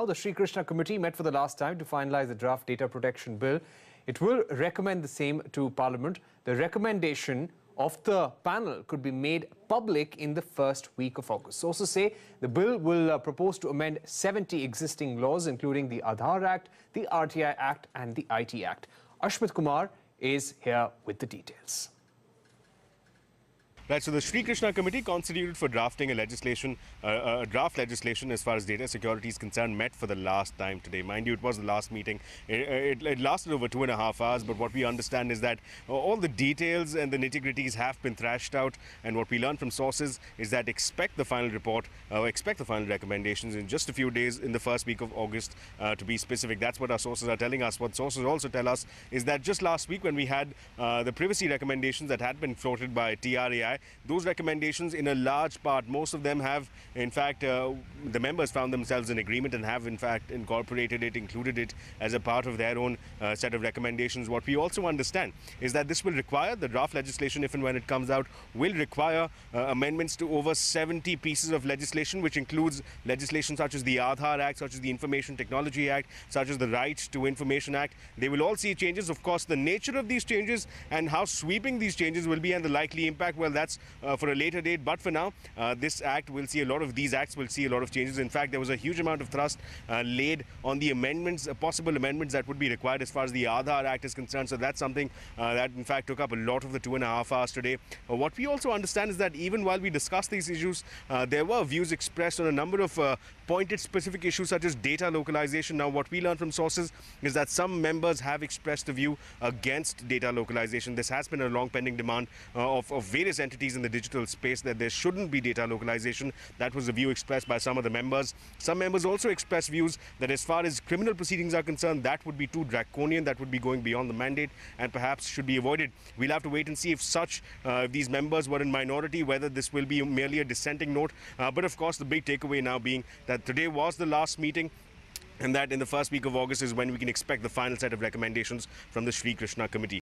The Sri Krishna committee met for the last time to finalise the draft data protection bill. It will recommend the same to Parliament. The recommendation of the panel could be made public in the first week of August. Sources say the bill will propose to amend 70 existing laws, including the Aadhaar Act, the RTI Act and the IT Act. Ashmit Kumar is here with the details. Right, so the Sri Krishna committee constituted for drafting a draft legislation as far as data security is concerned met for the last time today. Mind you, it was the last meeting. It lasted over 2.5 hours, but what we understand is that all the details and the nitty-gritties have been thrashed out, and what we learned from sources is that expect the final report, expect the final recommendations in just a few days in the first week of August, to be specific. That's what our sources are telling us. What sources also tell us is that just last week when we had the privacy recommendations that had been floated by TRAI, those recommendations in a large part, most of them have, in fact, the members found themselves in agreement and have, in fact, incorporated it, included it as a part of their own set of recommendations. What we also understand is that this will require, the draft legislation, if and when it comes out, will require amendments to over 70 pieces of legislation, which includes legislation such as the Aadhaar Act, such as the Information Technology Act, such as the Right to Information Act. They will all see changes. Of course, the nature of these changes and how sweeping these changes will be and the likely impact, well, that's for a later date. But for now, this act will see a lot of these acts will see a lot of changes. In fact, there was a huge amount of thrust laid on the amendments, possible amendments that would be required as far as the Aadhaar Act is concerned. So that's something that in fact took up a lot of the 2.5 hours today. What we also understand is that even while we discuss these issues, there were views expressed on a number of pointed specific issues such as data localization. Now, what we learned from sources is that some members have expressed a view against data localization. This has been a long pending demand of various entities in the digital space, that there shouldn't be data localization. That was the view expressed by some of the members. Some members also expressed views that as far as criminal proceedings are concerned, that would be too draconian, that would be going beyond the mandate and perhaps should be avoided. We'll have to wait and see if these members were in minority, whether this will be merely a dissenting note. But of course, the big takeaway now being that today was the last meeting, and that in the first week of August is when we can expect the final set of recommendations from the Sri Krishna committee.